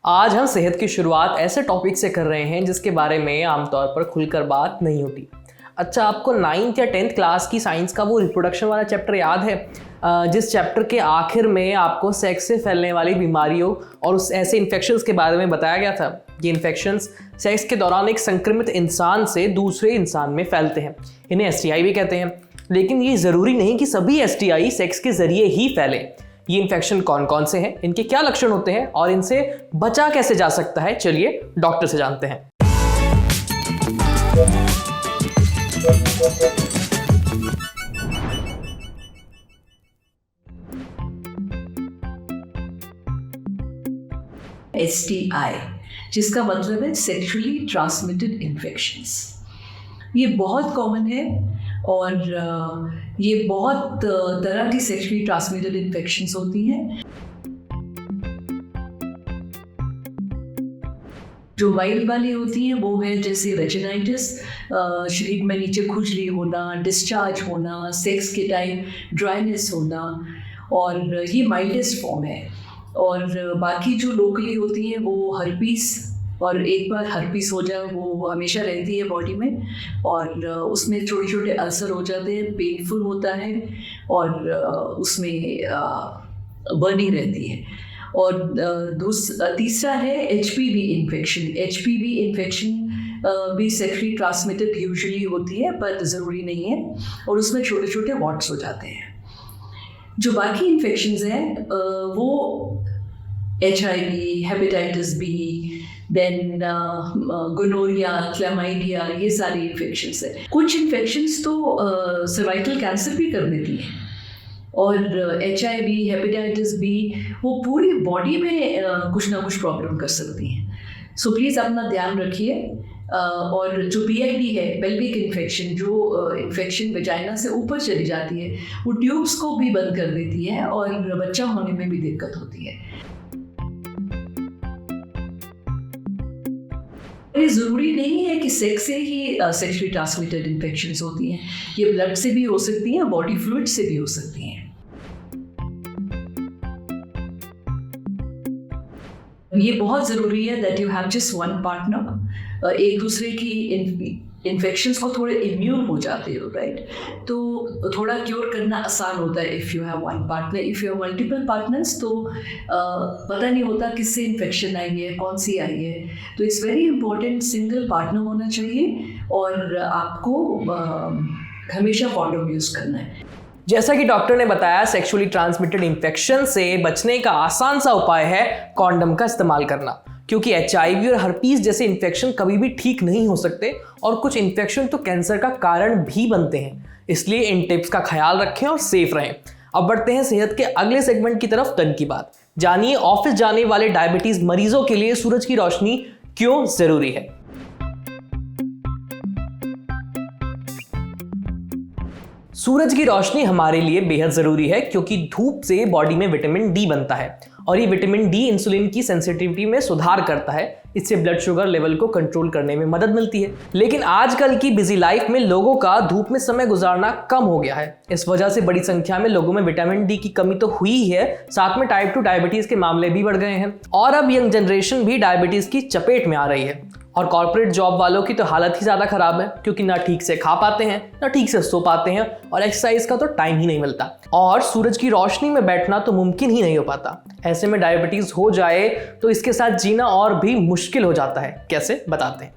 आज हम सेहत की शुरुआत ऐसे टॉपिक से कर रहे हैं जिसके बारे में आमतौर पर खुलकर बात नहीं होती। अच्छा, आपको 9th या 10th क्लास की साइंस का वो रिप्रोडक्शन वाला चैप्टर याद है, जिस चैप्टर के आखिर में आपको सेक्स से फैलने वाली बीमारियों और उस ऐसे इन्फेक्शंस के बारे में बताया गया था। ये इन्फेक्शंस सेक्स के दौरान एक संक्रमित इंसान से दूसरे इंसान में फैलते हैं। इन्हें STI भी कहते हैं, लेकिन ये ज़रूरी नहीं कि सभी STI सेक्स के ज़रिए ही फैले। ये इन्फेक्शन कौन कौन से हैं, इनके क्या लक्षण होते हैं और इनसे बचा कैसे जा सकता है, चलिए डॉक्टर से जानते हैं। STI, जिसका मतलब है सेक्सुअली ट्रांसमिटेड इन्फेक्शंस। ये बहुत कॉमन है और ये बहुत तरह की सेक्सुअली ट्रांसमिटेड इन्फेक्शंस होती हैं। जो वाइल्ड वाली होती हैं वो है जैसे वेजिनाइटिस, शरीर में नीचे खुजली होना, डिस्चार्ज होना, सेक्स के टाइम ड्राइनेस होना, और ये माइल्डेस्ट फॉर्म है। और बाकी जो लोकली होती हैं वो हर्पीस, और एक बार हर्पीस हो जाए वो हमेशा रहती है बॉडी में, और उसमें छोटे छोटे अल्सर हो जाते हैं, पेनफुल होता है और उसमें बर्निंग रहती है। और तीसरा है HPV इन्फेक्शन। HPV इन्फेक्शन भी सेक्सुअली ट्रांसमिटेड यूजुअली होती है पर ज़रूरी नहीं है, और उसमें छोटे छोटे वॉट्स हो जाते हैं। जो बाकी इन्फेक्शंस हैं वो HIV, hepatitis B, then gonorrhoea, chlamydia, ये सारी इन्फेक्शंस हैं। कुछ इन्फेक्शंस तो सर्वाइकल कैंसर भी कर देती हैं, और HIV, हेपेटाइटिस B वो पूरी बॉडी में कुछ ना कुछ प्रॉब्लम कर सकती हैं। सो प्लीज़ अपना ध्यान रखिए। और जो PID है, पेल्विक इन्फेक्शन, जो इन्फेक्शन वेजाइना से ऊपर चली जाती है, वो ट्यूब्स को भी बंद कर देती है और बच्चा होने में भी दिक्कत होती है। ये ज़रूरी नहीं है कि सेक्स से ही सेक्सुअली ट्रांसमिटेड इन्फेक्शंस होती हैं। ये ब्लड से भी हो सकती हैं, बॉडी फ्लूइड से भी हो सकती हैं। ये बहुत ज़रूरी है that you have just one partner. एक दूसरे की इन्फेक्शंस को थोड़े इम्यून हो जाते हो, राइट? तो थोड़ा क्योर करना आसान होता है if you have one partner. If you have multiple partners तो पता नहीं होता किससे इन्फेक्शन आई है, कौन सी आई है। तो it's very important single partner होना चाहिए, और आपको हमेशा कॉन्डोम यूज़ करना है। जैसा कि डॉक्टर ने बताया, सेक्सुअली ट्रांसमिटेड इन्फेक्शन से बचने का आसान सा उपाय है कॉन्डम का इस्तेमाल करना, क्योंकि HIV और हर्पीस जैसे इन्फेक्शन कभी भी ठीक नहीं हो सकते, और कुछ इन्फेक्शन तो कैंसर का कारण भी बनते हैं। इसलिए इन टिप्स का ख्याल रखें और सेफ रहें। अब बढ़ते हैं सेहत के अगले सेगमेंट की तरफ, टन की बात। जानिए ऑफिस जाने वाले डायबिटीज मरीजों के लिए सूरज की रोशनी क्यों जरूरी है। सूरज की रोशनी हमारे लिए बेहद ज़रूरी है, क्योंकि धूप से बॉडी में विटामिन D बनता है, और ये विटामिन D इंसुलिन की सेंसिटिविटी में सुधार करता है। इससे ब्लड शुगर लेवल को कंट्रोल करने में मदद मिलती है। लेकिन आजकल की बिजी लाइफ में लोगों का धूप में समय गुजारना कम हो गया है। इस वजह से बड़ी संख्या में लोगों में विटामिन D की कमी तो हुई ही है, साथ में टाइप 2 डायबिटीज़ के मामले भी बढ़ गए हैं, और अब यंग जनरेशन भी डायबिटीज़ की चपेट में आ रही है। और कॉर्पोरेट जॉब वालों की तो हालत ही ज़्यादा ख़राब है, क्योंकि ना ठीक से खा पाते हैं, ना ठीक से सो पाते हैं, और एक्सरसाइज का तो टाइम ही नहीं मिलता, और सूरज की रोशनी में बैठना तो मुमकिन ही नहीं हो पाता। ऐसे में डायबिटीज़ हो जाए तो इसके साथ जीना और भी मुश्किल हो जाता है। कैसे, बताते हैं।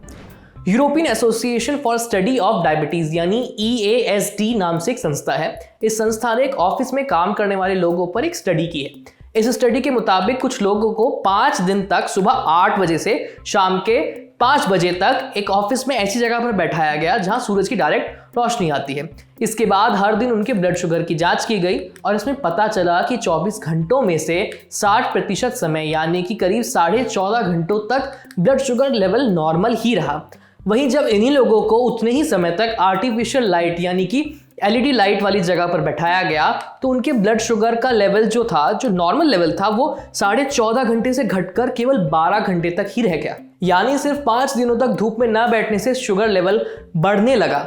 European association for study of diabetes यानी EASD नाम से एक संस्था है। इस संस्था ने एक ऑफिस में काम करने वाले लोगों पर एक स्टडी की है। इस स्टडी के मुताबिक कुछ लोगों को 5 दिन तक सुबह 8 बजे से शाम के 5 बजे तक एक ऑफिस में ऐसी जगह पर बैठाया गया जहां सूरज की डायरेक्ट रोशनी आती है। इसके बाद हर दिन उनके ब्लड शुगर की जांच की गई, और इसमें पता चला कि 24 घंटों में से 60% समय यानी कि करीब 14.5 घंटों तक ब्लड शुगर लेवल नॉर्मल ही रहा। वहीं जब इन्हीं लोगों को उतने ही समय तक आर्टिफिशियल लाइट यानी कि LED लाइट वाली जगह पर बैठाया गया, तो उनके ब्लड शुगर का लेवल जो नॉर्मल लेवल था, वो 14.5 घंटे से घटकर केवल 12 घंटे तक ही रह गया। यानी सिर्फ 5 दिनों तक धूप में न बैठने से शुगर लेवल बढ़ने लगा।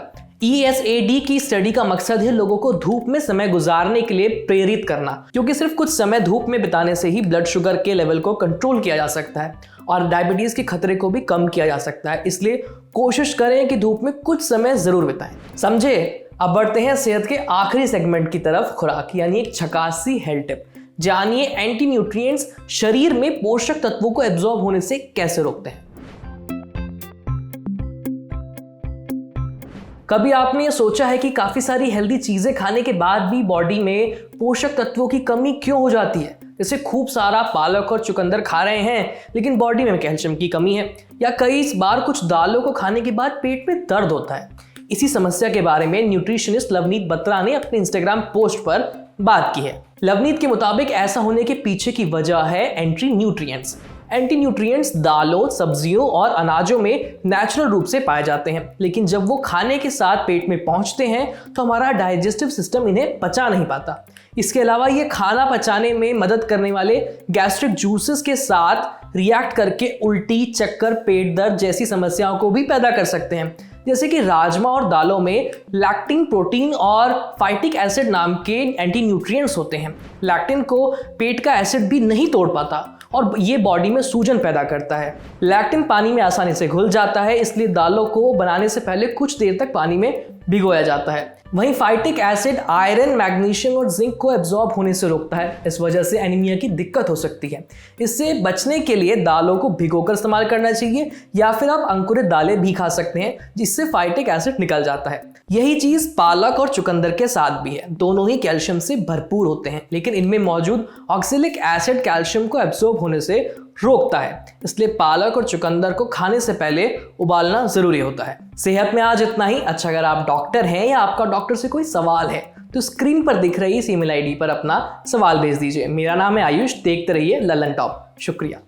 ESAD की स्टडी का मकसद है लोगों को धूप में समय गुजारने के लिए प्रेरित करना, क्योंकि सिर्फ कुछ समय धूप में बिताने से ही ब्लड शुगर के लेवल को कंट्रोल किया जा सकता है और डायबिटीज के खतरे को भी कम किया जा सकता है। इसलिए कोशिश करें कि धूप में कुछ समय जरूर बिताएं। समझे? अब बढ़ते हैं सेहत के आखिरी सेगमेंट की तरफ, खुराक यानी एक झकासी हेल्थ टिप। जानिए एंटी न्यूट्रिएंट्स शरीर में पोषक तत्वों को एब्जॉर्ब होने से कैसे रोकते हैं। कभी आपने ये सोचा है कि काफी सारी हेल्दी चीजें खाने के बाद भी बॉडी में पोषक तत्वों की कमी क्यों हो जाती है? जैसे खूब सारा पालक और चुकंदर खा रहे हैं लेकिन बॉडी में कैल्शियम की कमी है, या कई बार कुछ दालों को खाने के बाद पेट में दर्द होता है। इसी समस्या के बारे में न्यूट्रिशनिस्ट लवनीत बत्रा ने अपने इंस्टाग्राम पोस्ट पर बात की है। लवनीत के मुताबिक ऐसा होने के पीछे की वजह है एंटी न्यूट्रिएंट्स। एंटी न्यूट्रिएंट्स दालों, सब्जियों और अनाजों में नेचुरल रूप से पाए जाते हैं, लेकिन जब वो खाने के साथ पेट में पहुंचते हैं तो हमारा डाइजेस्टिव सिस्टम इन्हें पचा नहीं पाता। इसके अलावा ये खाना पचाने में मदद करने वाले गैस्ट्रिक जूसेस के साथ रिएक्ट करके उल्टी, चक्कर, पेट दर्द जैसी समस्याओं को भी पैदा कर सकते हैं। जैसे कि राजमा और दालों में लैक्टिन प्रोटीन और फाइटिक एसिड नाम के एंटी न्यूट्रिएंट्स होते हैं। लैक्टिन को पेट का एसिड भी नहीं तोड़ पाता और ये बॉडी में सूजन पैदा करता है। लैक्टिन पानी में आसानी से घुल जाता है, इसलिए दालों को बनाने से पहले कुछ देर तक पानी में भिगोया जाता है। वहीं फाइटिक एसिड आयरन, मैग्नीशियम और जिंक को एब्जॉर्ब होने से रोकता है। इस वजह से एनीमिया की दिक्कत हो सकती है। इससे बचने के लिए दालों को भिगोकर इस्तेमाल करना चाहिए, या फिर आप अंकुरित दालें भी खा सकते हैं जिससे फाइटिक एसिड निकल जाता है। यही चीज पालक और चुकंदर के साथ भी है। दोनों ही कैल्शियम से भरपूर होते हैं, लेकिन इनमें मौजूद ऑक्सैलिक एसिड कैल्शियम को एब्जॉर्ब होने से रोकता है। इसलिए पालक और चुकंदर को खाने से पहले उबालना जरूरी होता है। सेहत में आज इतना ही। अच्छा, अगर आप डॉक्टर हैं या आपका डॉक्टर से कोई सवाल है तो स्क्रीन पर दिख रही इस ईमेल आईडी पर अपना सवाल भेज दीजिए। मेरा नाम है आयुष। देखते रहिए ललन टॉप। शुक्रिया।